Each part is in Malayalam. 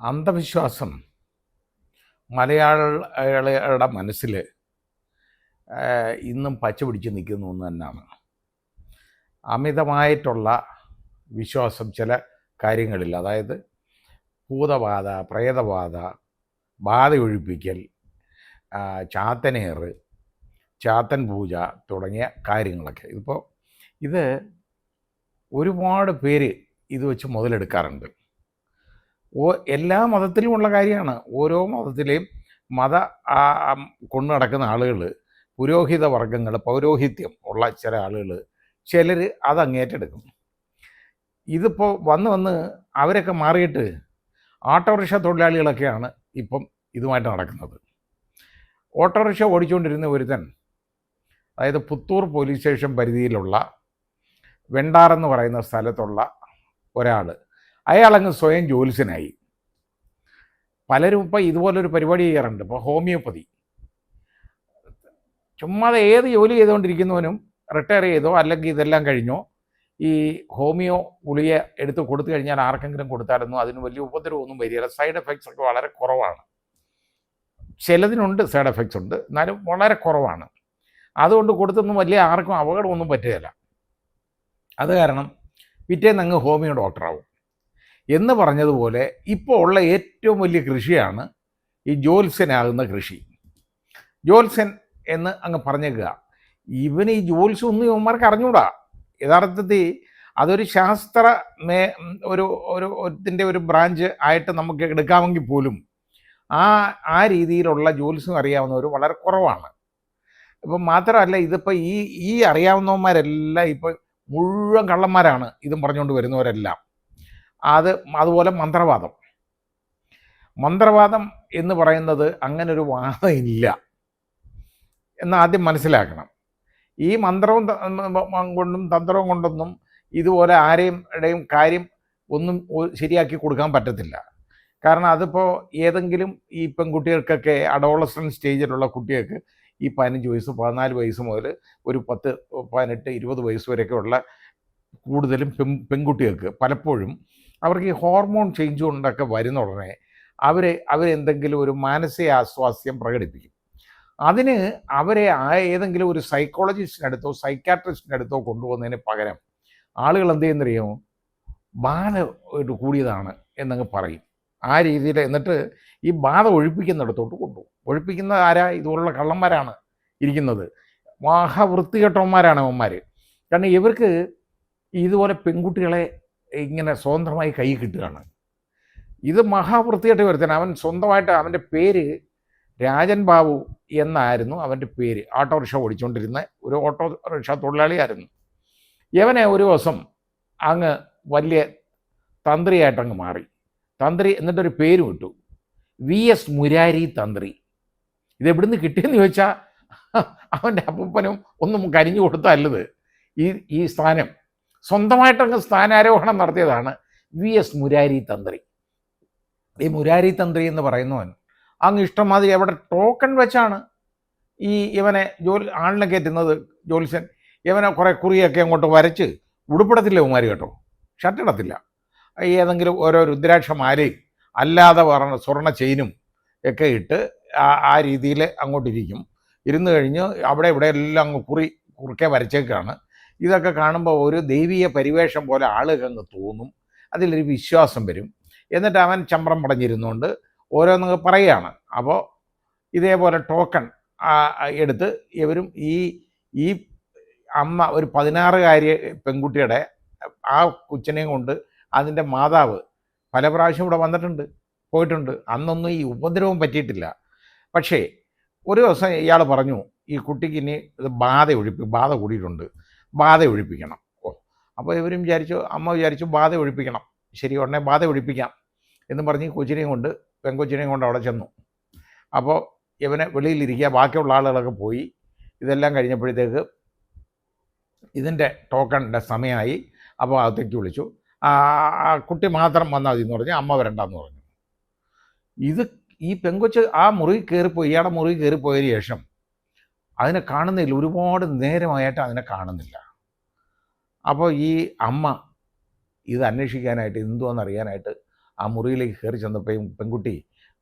അന്ധവിശ്വാസം മലയാളികളുടെ മനസ്സിൽ ഇന്നും പച്ച പിടിച്ച് നിൽക്കുന്ന ഒന്ന് തന്നെയാണ്. അമിതമായിട്ടുള്ള വിശ്വാസം ചില കാര്യങ്ങളിൽ, അതായത് ഭൂതബാധ, പ്രേതബാധ, ബാധയൊഴിപ്പിക്കൽ, ചാത്തനേറ്, ചാത്തൻ പൂജ തുടങ്ങിയ കാര്യങ്ങളൊക്കെ. ഇത് ഒരുപാട് പേര് ഇത് വെച്ച് മുതലെടുക്കാറുണ്ട്. എല്ലാ മതത്തിലുമുള്ള കാര്യമാണ്. ഓരോ മതത്തിലെയും കൊണ്ടു നടക്കുന്ന ആളുകൾ, പുരോഹിത വർഗങ്ങൾ, പൗരോഹിത്യം ഉള്ള ചില ആളുകൾ, ചിലർ അത് അങ്ങേറ്റെടുക്കും. ഇതിപ്പോൾ വന്ന് അവരൊക്കെ മാറിയിട്ട് ഓട്ടോറിക്ഷ തൊഴിലാളികളൊക്കെയാണ് ഇപ്പം ഇതുമായിട്ട് നടക്കുന്നത്. ഓട്ടോറിക്ഷ ഓടിച്ചുകൊണ്ടിരുന്ന ഒരുത്തൻ, അതായത് പുത്തൂർ പോലീസ് സ്റ്റേഷൻ പരിധിയിലുള്ള വെണ്ടാറെന്ന് പറയുന്ന സ്ഥലത്തുള്ള ഒരാൾ, അയാളങ്ങ് സ്വയം ജ്യോത്സ്യനായി. പലരും ഇപ്പോൾ ഇതുപോലൊരു പരിപാടി ചെയ്യാറുണ്ട്. ഇപ്പോൾ ഹോമിയോപ്പതി, ചുമ്മാതെ ഏത് ജോലി ചെയ്തുകൊണ്ടിരിക്കുന്നവനും റിട്ടയർ ചെയ്തോ അല്ലെങ്കിൽ ഇതെല്ലാം കഴിഞ്ഞോ ഈ ഹോമിയോ ഗുളിക എടുത്ത് കൊടുത്തു കഴിഞ്ഞാൽ ആർക്കെങ്കിലും കൊടുത്താലൊന്നും അതിന് വലിയ ഉപദ്രവമൊന്നും വരികയില്ല. സൈഡ് എഫക്ട്സ് ഒക്കെ വളരെ കുറവാണ്. ചിലതിനുണ്ട് സൈഡ് എഫക്ട്സ് ഉണ്ട്, എന്നാലും വളരെ കുറവാണ്. അതുകൊണ്ട് കൊടുത്തൊന്നും വലിയ ആർക്കും അപകടമൊന്നും പറ്റുകയില്ല. അത് കാരണം പിറ്റേന്ന് അങ്ങ് ഹോമിയോ ഡോക്ടറാവും എന്ന് പറഞ്ഞതുപോലെ ഇപ്പോൾ ഉള്ള ഏറ്റവും വലിയ കൃഷിയാണ് ഈ ജ്യോത്സ്യനാകുന്ന കൃഷി. ജ്യോത്സ്യൻ എന്ന് അങ്ങ് പറഞ്ഞേക്കുക. ഇവന് ഈ ജ്യോത്സ്യം ഒന്നും ഇവന്മാർക്ക് അറിഞ്ഞൂടാ. യഥാർത്ഥത്തിൽ അതൊരു ശാസ്ത്ര ഒരു ബ്രാഞ്ച് ആയിട്ട് നമുക്ക് എടുക്കാമെങ്കിൽ പോലും ആ രീതിയിലുള്ള ജ്യോത്സ്യം അറിയാവുന്നവർ വളരെ കുറവാണ്. ഇപ്പം മാത്രമല്ല, ഇതിപ്പോൾ ഈ അറിയാവുന്നവന്മാരെല്ലാം ഇപ്പോൾ മുഴുവൻ കള്ളന്മാരാണ്. ഇതും പറഞ്ഞുകൊണ്ട് വരുന്നവരെല്ലാം. അതുപോലെ മന്ത്രവാദം എന്ന് പറയുന്നത് അങ്ങനൊരു വാദം ഇല്ല എന്ന് ആദ്യം മനസ്സിലാക്കണം. ഈ മന്ത്രവും കൊണ്ടും തന്ത്രവും കൊണ്ടൊന്നും ഇതുപോലെ ആരെയും കാര്യം ഒന്നും ശരിയാക്കി കൊടുക്കാൻ പറ്റത്തില്ല. കാരണം അതിപ്പോൾ ഏതെങ്കിലും ഈ പെൺകുട്ടികൾക്കൊക്കെ, അഡോളസൻറ്റ് സ്റ്റേജിലുള്ള കുട്ടികൾക്ക്, ഈ 15 വയസ്സ് 14 വയസ്സ് മുതൽ ഒരു 10, 18, 20 വയസ്സ് വരെയൊക്കെ ഉള്ള കൂടുതലും പെൺകുട്ടികൾക്ക് പലപ്പോഴും അവർക്ക് ഈ ഹോർമോൺ ചേഞ്ച് കൊണ്ടൊക്കെ വരുന്ന ഉടനെ അവരെന്തെങ്കിലും ഒരു മാനസിക അസ്വാസ്ഥ്യം പ്രകടിപ്പിക്കും. അതിന് അവരെ ഏതെങ്കിലും ഒരു സൈക്കോളജിസ്റ്റിൻ്റെ അടുത്തോ സൈക്കാട്രിസ്റ്റിൻ്റെ അടുത്തോ കൊണ്ടുപോകുന്നതിന് പകരം ആളുകൾ എന്ത് ചെയ്യുന്നറിയുമോ, ബാധ കൂടിയതാണ് എന്നങ്ങ് പറയും. ആ രീതിയിൽ എന്നിട്ട് ഈ ബാധ ഒഴിപ്പിക്കുന്നിടത്തോട്ട് കൊണ്ടുപോകും. ഒഴിപ്പിക്കുന്ന ആരാ? ഇതുപോലുള്ള കള്ളന്മാരാണ് ഇരിക്കുന്നത്. മഹാവൃത്തികെട്ടവന്മാരാണ് അവന്മാർ. കാരണം ഇവർക്ക് ഇതുപോലെ പെൺകുട്ടികളെ ഇങ്ങനെ സ്വതന്ത്രമായി കൈ കിട്ടുകയാണ്. ഇത് മഹാവൃത്തികെട്ട് വരുത്തണം. അവൻ സ്വന്തമായിട്ട്, അവൻ്റെ പേര് രാജൻ ബാബു എന്നായിരുന്നു അവൻ്റെ പേര്. ഓട്ടോറിക്ഷ ഓടിച്ചുകൊണ്ടിരുന്ന ഒരു ഓട്ടോറിക്ഷ തൊഴിലാളിയായിരുന്നു. ഇവനെ ഒരു ദിവസം അങ്ങ് വലിയ തന്ത്രിയായിട്ടങ്ങ് മാറി. തന്ത്രി എന്നിട്ടൊരു പേരും ഇട്ടു, VS മുരാരി തന്ത്രി. ഇതെവിടുന്ന് കിട്ടിയെന്ന് ചോദിച്ചാൽ അവൻ്റെ അപ്പൂപ്പനും ഒന്നും കരിഞ്ഞു കൊടുത്തല്ലത്. ഈ സ്ഥാനം സ്വന്തമായിട്ടങ്ങ് സ്ഥാനാരോഹണം നടത്തിയതാണ് VS മുരാരി തന്ത്രി. ഈ മുരാരി തന്ത്രി എന്ന് പറയുന്നവൻ അങ്ങ് ഇഷ്ടംമാതിരി അവിടെ ടോക്കൺ വെച്ചാണ് ഇവനെ ആളിനെ കയറ്റുന്നത്. ജ്യോത്സ്യൻ ഇവനെ കുറേ കുറിയൊക്കെ അങ്ങോട്ട് വരച്ച്, ഉടുപ്പിടത്തില്ല ഉമാര് കേട്ടോ, ഷർട്ടിടത്തില്ല, ഏതെങ്കിലും ഓരോ രുദ്രാക്ഷമാലയും അല്ലാതെ പറഞ്ഞ സ്വർണ്ണ ചെയിനും ഒക്കെ ഇട്ട് ആ രീതിയിൽ അങ്ങോട്ടിരിക്കും. ഇരുന്ന് കഴിഞ്ഞ് അവിടെ ഇവിടെ എല്ലാം അങ്ങ് കുറുക്കെ വരച്ചേക്കാണ്. ഇതൊക്കെ കാണുമ്പോൾ ഒരു ദൈവീയ പരിവേഷം പോലെ ആളുകൾ അങ്ങ് തോന്നും. അതിലൊരു വിശ്വാസം വരും. എന്നിട്ട് അവൻ ചമ്രം പടഞ്ഞിരുന്നുകൊണ്ട് ഓരോന്നൊക്കെ പറയുകയാണ്. അപ്പോൾ ഇതേപോലെ ടോക്കൺ എടുത്ത് ഇവരും ഈ അമ്മ, ഒരു 16-കാരി പെൺകുട്ടിയുടെ ആ കൊച്ചിനെയും കൊണ്ട് അതിൻ്റെ മാതാവ് പല പ്രാവശ്യം ഇവിടെ വന്നിട്ടുണ്ട്, പോയിട്ടുണ്ട്. അന്നൊന്നും ഈ ഉപദ്രവം പറ്റിയിട്ടില്ല. പക്ഷേ ഒരു ദിവസം ഇയാൾ പറഞ്ഞു, ഈ കുട്ടിക്ക് ഇനി ഇത് ബാധ കൂടിയിട്ടുണ്ട്, ബാധ ഒഴിപ്പിക്കണം. അപ്പോൾ ഇവരും അമ്മ വിചാരിച്ചു ബാധ ഒഴിപ്പിക്കണം. ശരി, ഉടനെ ബാധ ഒഴിപ്പിക്കാം എന്ന് പറഞ്ഞ് പെൺകൊച്ചിനെയും കൊണ്ട് അവിടെ ചെന്നു. അപ്പോൾ ഇവനെ വെളിയിലിരിക്കുക, ബാക്കിയുള്ള ആളുകളൊക്കെ പോയി. ഇതെല്ലാം കഴിഞ്ഞപ്പോഴത്തേക്ക് ഇതിൻ്റെ ടോക്കണിൻ്റെ സമയമായി. അപ്പോൾ അകത്തേക്ക് വിളിച്ചു. കുട്ടി മാത്രം വന്നാൽ മതി എന്ന് പറഞ്ഞ് അമ്മ വരണ്ടെന്ന് പറഞ്ഞു. ഈ പെൺകൊച്ച് ആ മുറി കയറിപ്പോയി. ഇയാളുടെ മുറി കയറിപ്പോയതിന് ശേഷം അതിനെ കാണുന്നില്ല. ഒരുപാട് നേരമായിട്ട് അതിനെ കാണുന്നില്ല. അപ്പോൾ ഈ അമ്മ ഇത് അന്വേഷിക്കാനായിട്ട്, എന്തുവാണെന്നറിയാനായിട്ട് ആ മുറിയിലേക്ക് കയറി ചെന്നപ്പോൾ പെൺകുട്ടി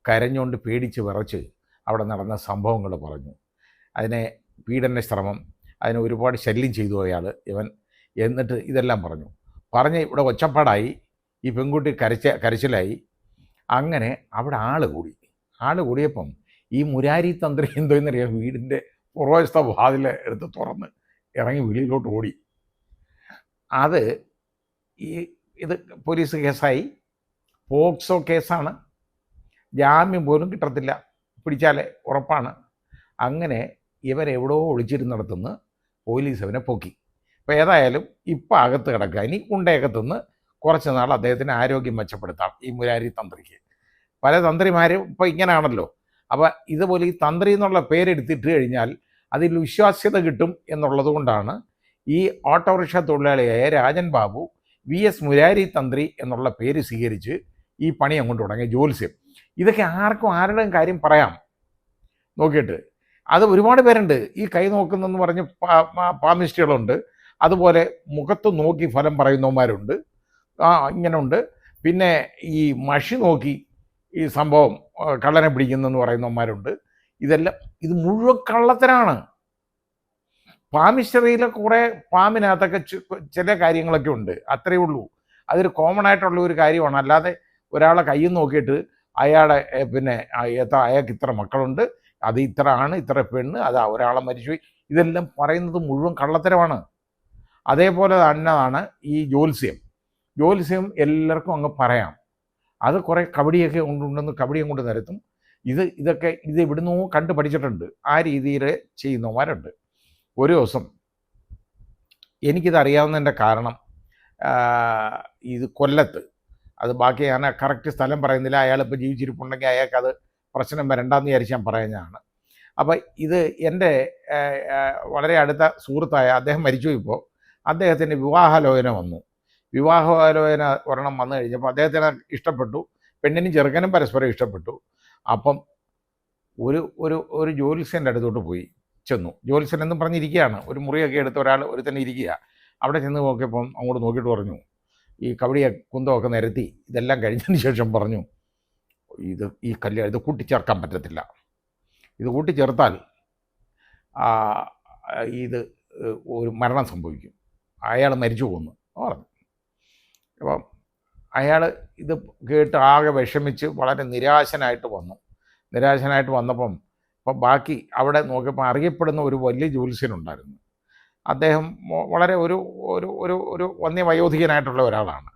കരഞ്ഞുകൊണ്ട് പേടിച്ച് വിറച്ച് അവിടെ നടന്ന സംഭവങ്ങൾ പറഞ്ഞു. അതിനെ പീഡന ശ്രമം, അതിനെ ഒരുപാട് ശല്യം ചെയ്തു ഇവൻ, എന്നിട്ട് ഇതെല്ലാം പറഞ്ഞ് ഇവിടെ ഒച്ചപ്പാടായി. ഈ പെൺകുട്ടി കരച്ചിലായി. അങ്ങനെ അവിടെ ആൾ കൂടിയപ്പം ഈ മുരാരി തന്ത്രി എന്തോ എന്നറിയാം, വീടിൻ്റെ പുറവശത്തെ വാതിൽ എടുത്ത് തുറന്ന് ഇറങ്ങി വെളിയിലോട്ട് ഓടി. ഇത് പോലീസ് കേസായി, പോക്സോ കേസാണ്, ജാമ്യം പോലും കിട്ടത്തില്ല, പിടിച്ചാലേ ഉറപ്പാണ്. അങ്ങനെ ഇവരെവിടോ ഒളിച്ചിരുന്നിടത്തുനിന്ന് പോലീസ് അവനെ പൊക്കി. അപ്പോൾ ഏതായാലും ഇപ്പം അകത്ത് കിടക്കുക. ഇനി കുണ്ടയകത്തുനിന്ന് കുറച്ച് നാൾ അദ്ദേഹത്തിന് ആരോഗ്യം മെച്ചപ്പെടുത്താം ഈ മുരാരി തന്ത്രിക്ക്. പല തന്ത്രിമാരും ഇപ്പോൾ ഇങ്ങനെയാണല്ലോ. അപ്പോൾ ഇതുപോലെ ഈ തന്ത്രി എന്നുള്ള പേരെടുത്തിട്ട് കഴിഞ്ഞാൽ അതിൽ വിശ്വാസ്യത കിട്ടും എന്നുള്ളത് കൊണ്ടാണ് ഈ ഓട്ടോറിക്ഷ തൊഴിലാളിയായ രാജൻ ബാബു VS മുരാരി തന്ത്രി എന്നുള്ള പേര് സ്വീകരിച്ച് ഈ പണി അങ്ങോട്ട് തുടങ്ങിയ ജ്യോത്സ്യം. ഇതൊക്കെ ആർക്കും ആരുടെയും കാര്യം പറയാം നോക്കിയിട്ട്. അത് ഒരുപാട് പേരുണ്ട്. ഈ കൈ നോക്കുന്നെന്ന് പറഞ്ഞ് പാമിസ്റ്റുകളുണ്ട്, അതുപോലെ മുഖത്ത് നോക്കി ഫലം പറയുന്നവന്മാരുണ്ട്, ഇങ്ങനെ ഉണ്ട്. പിന്നെ ഈ മഷി നോക്കി ഈ സംഭവം കള്ളനെ പിടിക്കുന്നെന്ന് പറയുന്നവന്മാരുണ്ട്. ഇത് മുഴുവൻ കള്ളത്തരാണ്. പാമിസ്റ്ററിയിലെ കുറേ പാമ്പിനകത്തൊക്കെ ചില കാര്യങ്ങളൊക്കെ ഉണ്ട്, അത്രയേ ഉള്ളൂ. അതൊരു കോമൺ ആയിട്ടുള്ള ഒരു കാര്യമാണ്. അല്ലാതെ ഒരാളെ കയ്യിൽ നോക്കിയിട്ട് അയാളെ അയാൾക്ക് ഇത്ര മക്കളുണ്ട്, അത് ഇത്ര ആണ്, ഇത്ര പെണ്ണ്, അത് ഒരാളെ മരിച്ചുപോയി, ഇതെല്ലാം പറയുന്നത് മുഴുവൻ കള്ളത്തരമാണ്. അതേപോലെ തന്നെയാണ് ഈ ജ്യോത്സ്യം എല്ലാവർക്കും അങ്ങ് പറയാം. അത് കുറേ കബഡിയൊക്കെ കൊണ്ടുണ്ടെന്ന് കബഡിയും കൊണ്ട് നിരത്തും. ഇത് ഇവിടുന്ന് കണ്ടു പഠിച്ചിട്ടുണ്ട്, ആ രീതിയിൽ ചെയ്യുന്നവന്മാരുണ്ട്. ഒരു ദിവസം എനിക്കിത് അറിയാവുന്നതിൻ്റെ കാരണം, ഇത് കൊല്ലത്ത്, അത് ബാക്കി ഞാൻ കറക്റ്റ് സ്ഥലം പറയുന്നില്ല, അയാളിപ്പോൾ ജീവിച്ചിരിപ്പുണ്ടെങ്കിൽ അയാൾക്കത് പ്രശ്നം വരണ്ടെന്ന് വിചാരിച്ച് ഞാൻ പറയുന്നതാണ്. അപ്പോൾ ഇത് എൻ്റെ വളരെ അടുത്ത സുഹൃത്തായ അദ്ദേഹം മരിച്ചു. ഇപ്പോൾ അദ്ദേഹത്തിൻ്റെ വിവാഹാലോചന വന്നു. വിവാഹാലോചന ഒരെണ്ണം വന്നു കഴിഞ്ഞപ്പോൾ അദ്ദേഹത്തിന് ഇഷ്ടപ്പെട്ടു, പെണ്ണിനും ചെറുക്കനും പരസ്പരം ഇഷ്ടപ്പെട്ടു. അപ്പം ഒരു ജ്യോത്സ്യൻ്റെ അടുത്തോട്ട് ചെന്നു. ജ്യോത്സ്യൻ എന്നും പറഞ്ഞിരിക്കുകയാണ്, ഒരു മുറിയൊക്കെ എടുത്ത് ഒരു തന്നെ ഇരിക്കുക. അവിടെ ചെന്ന് നോക്കിയപ്പം അങ്ങോട്ട് നോക്കിയിട്ട് പറഞ്ഞു, ഈ കബഡിയെ കുന്തമൊക്കെ നിരത്തി ഇതെല്ലാം കഴിഞ്ഞതിന് ശേഷം പറഞ്ഞു, ഈ കല്യാണം ഇത് കൂട്ടിച്ചേർക്കാൻ പറ്റത്തില്ല, ഇത് കൂട്ടിച്ചേർത്താൽ ഇത് ഒരു മരണം സംഭവിക്കും, അയാൾ മരിച്ചു പോകുന്നു പറഞ്ഞു. അപ്പം അയാൾ ഇത് കേട്ട് ആകെ വിഷമിച്ച് വളരെ നിരാശനായിട്ട് വന്നപ്പം ബാക്കി അവിടെ നോക്കിയപ്പോൾ അറിയപ്പെടുന്ന ഒരു വലിയ ജ്യോത്സ്യനുണ്ടായിരുന്നു. അദ്ദേഹം വളരെ ഒരു വന്യവയോധികനായിട്ടുള്ള ഒരാളാണ്.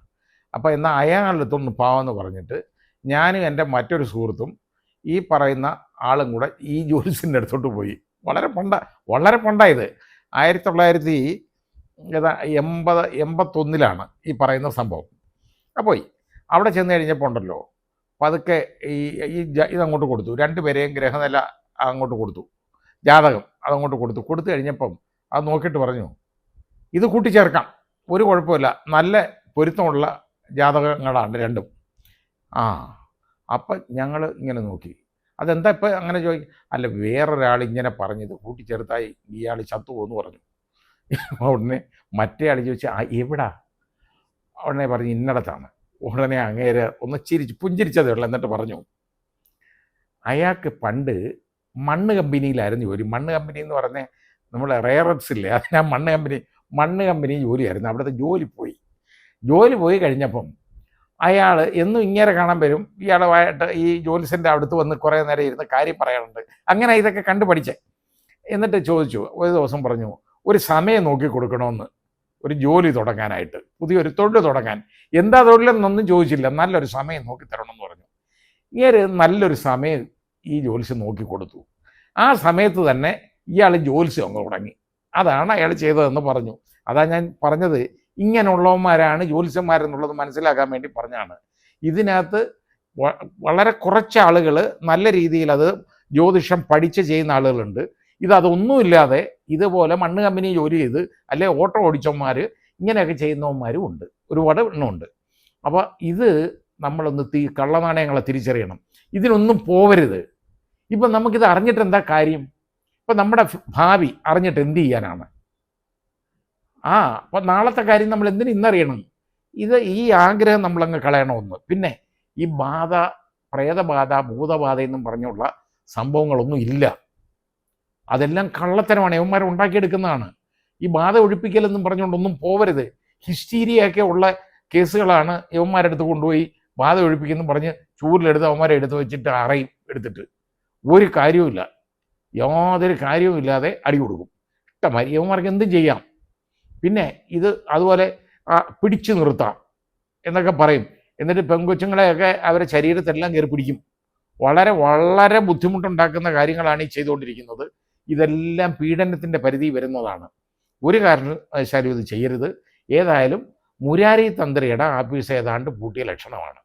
അപ്പോൾ എന്നാൽ അയാളെടുത്തൊന്ന് പാവെന്ന് പറഞ്ഞിട്ട് ഞാനും എൻ്റെ മറ്റൊരു സുഹൃത്തും ഈ പറയുന്ന ആളും കൂടെ ഈ ജ്യോത്സ്യൻ്റെ അടുത്തോട്ട് പോയി. വളരെ പണ്ടായത് 1981 ഈ പറയുന്ന സംഭവം. പോയി അവിടെ ചെന്ന് കഴിഞ്ഞപ്പോൾ ഉണ്ടല്ലോ, പതുക്കെ ഇതങ്ങോട്ട് കൊടുത്തു, രണ്ടുപേരെയും ഗ്രഹനില അങ്ങോട്ട് കൊടുത്തു, ജാതകം അതങ്ങോട്ട് കൊടുത്തു കഴിഞ്ഞപ്പം അത് നോക്കിയിട്ട് പറഞ്ഞു, ഇത് കൂട്ടിച്ചേർക്കാം, ഒരു കുഴപ്പമില്ല, നല്ല പൊരുത്തമുള്ള ജാതകങ്ങളാണ് രണ്ടും. അപ്പം ഞങ്ങൾ ഇങ്ങനെ നോക്കി, അതെന്താ ഇപ്പം അങ്ങനെ ചോദിക്കും? അല്ല, വേറൊരാൾ ഇങ്ങനെ പറഞ്ഞത് കൂട്ടിച്ചേർത്തായി ഇയാൾ ചത്തുപോകുമെന്ന് പറഞ്ഞു. ഉടനെ മറ്റേ ആൾ ചോദിച്ചാൽ എവിടാ? ഉടനെ പറഞ്ഞു ഇന്നടത്താണ്. ഉടനെ അങ്ങേര് ഒന്ന് പുഞ്ചിരിച്ചതേ ഉള്ളൂ. എന്നിട്ട് പറഞ്ഞു, അയാൾക്ക് പണ്ട് മണ്ണ് കമ്പനിയിലായിരുന്നു ജോലി. മണ്ണ് കമ്പനി എന്ന് പറഞ്ഞാൽ നമ്മൾ റെയററ്റ്സ് ഇല്ലേ, അതിനാ മണ്ണ് കമ്പനി ജോലിയായിരുന്നു. അവിടുത്തെ ജോലി പോയി കഴിഞ്ഞപ്പം അയാൾ എന്നും ഇങ്ങനെ കാണാൻ വരും. ഇയാളുമായിട്ട് ഈ ജ്യോത്സ്യൻ്റെ അടുത്ത് വന്ന് കുറേ നേരം ഇരുന്ന് കാര്യം പറയാറുണ്ട്. അങ്ങനെ ഇതൊക്കെ കണ്ടുപഠിച്ചേ. എന്നിട്ട് ചോദിച്ചു, ഒരു ദിവസം പറഞ്ഞു, ഒരു സമയം നോക്കി കൊടുക്കണമെന്ന്, ഒരു ജോലി തുടങ്ങാനായിട്ട്, പുതിയൊരു തൊഴിൽ തുടങ്ങാൻ. എന്താ തൊഴിലെന്നൊന്നും ചോദിച്ചില്ല, നല്ലൊരു സമയം നോക്കി തരണമെന്ന് പറഞ്ഞു. ഇങ്ങനെ നല്ലൊരു സമയം ഈ ജ്യോത്സ്യം നോക്കി കൊടുത്തു. ആ സമയത്ത് തന്നെ ഇയാൾ ജ്യോത്സ്യം അങ്ങ് തുടങ്ങി. അതാണ് അയാൾ ചെയ്തതെന്ന് പറഞ്ഞു. അതാ ഞാൻ പറഞ്ഞത്, ഇങ്ങനെയുള്ളവന്മാരാണ് ജ്യോത്സ്യന്മാരെന്നുള്ളത് മനസ്സിലാക്കാൻ വേണ്ടി പറഞ്ഞാണ്. ഇതിനകത്ത് വളരെ കുറച്ച് ആളുകൾ നല്ല രീതിയിൽ അത് ജ്യോതിഷം പഠിച്ച് ചെയ്യുന്ന ആളുകളുണ്ട്. അതൊന്നുമില്ലാതെ ഇതുപോലെ മണ്ണ് കമ്പനി ജോലി ചെയ്ത് അല്ലെ ഓട്ടോ ഓടിച്ചവന്മാർ ഇങ്ങനെയൊക്കെ ചെയ്യുന്നവന്മാരും ഉണ്ട്, ഒരുപാട് എണ്ണമുണ്ട്. അപ്പോൾ ഇത് നമ്മളൊന്ന് കള്ളനാണയങ്ങളെ തിരിച്ചറിയണം. ഇതിനൊന്നും പോവരുത്. ഇപ്പം നമുക്കിത് അറിഞ്ഞിട്ട് എന്താ കാര്യം? ഇപ്പം നമ്മുടെ ഭാവി അറിഞ്ഞിട്ട് എന്ത് ചെയ്യാനാണ്? അപ്പം നാളത്തെ കാര്യം നമ്മൾ എന്തിനു ഇന്നറിയണം? ഈ ആഗ്രഹം നമ്മളങ്ങ് കളയണമെന്ന്. പിന്നെ ഈ ബാധ, പ്രേതബാധ, ഭൂതബാധ എന്നും പറഞ്ഞുള്ള സംഭവങ്ങളൊന്നും ഇല്ല. അതെല്ലാം കള്ളത്തരമാണ്, യവന്മാർ ഉണ്ടാക്കിയെടുക്കുന്നതാണ്. ഈ ബാധ ഒഴിപ്പിക്കലെന്നും പറഞ്ഞുകൊണ്ടൊന്നും പോവരുത്. ഹിസ്റ്റീരിയൊക്കെ ഉള്ള കേസുകളാണ് യവന്മാരെടുത്ത് കൊണ്ടുപോയി ബാധ ഒഴിപ്പിക്കുന്നു പറഞ്ഞ് ചൂരിലെടുത്ത് അവന്മാരെ എടുത്ത് വെച്ചിട്ട് അറയും എടുത്തിട്ട്. ഒരു കാര്യവുമില്ല, യാതൊരു കാര്യവുമില്ലാതെ അടി കൊടുക്കും. ഇഷ്ടമായി യവന്മാർക്ക് എന്തും ചെയ്യാം. പിന്നെ ഇത് അതുപോലെ പിടിച്ചു നിർത്താം എന്നൊക്കെ പറയും. എന്നിട്ട് പെൺകൊച്ചുങ്ങളെയൊക്കെ അവരെ ശരീരത്തെല്ലാം കയറി പിടിക്കും. വളരെ വളരെ ബുദ്ധിമുട്ടുണ്ടാക്കുന്ന കാര്യങ്ങളാണ് ഈ ചെയ്തുകൊണ്ടിരിക്കുന്നത്. ഇതെല്ലാം പീഡനത്തിൻ്റെ പരിധി വരുന്നതാണ്. ഒരു കാരണവശാലും ഇത് ചെയ്യരുത്. ഏതായാലും മുരാരി തന്ത്രിയുടെ ആഫീസ് ഏതാണ്ട് പൂട്ടിയ ലക്ഷണമാണ്.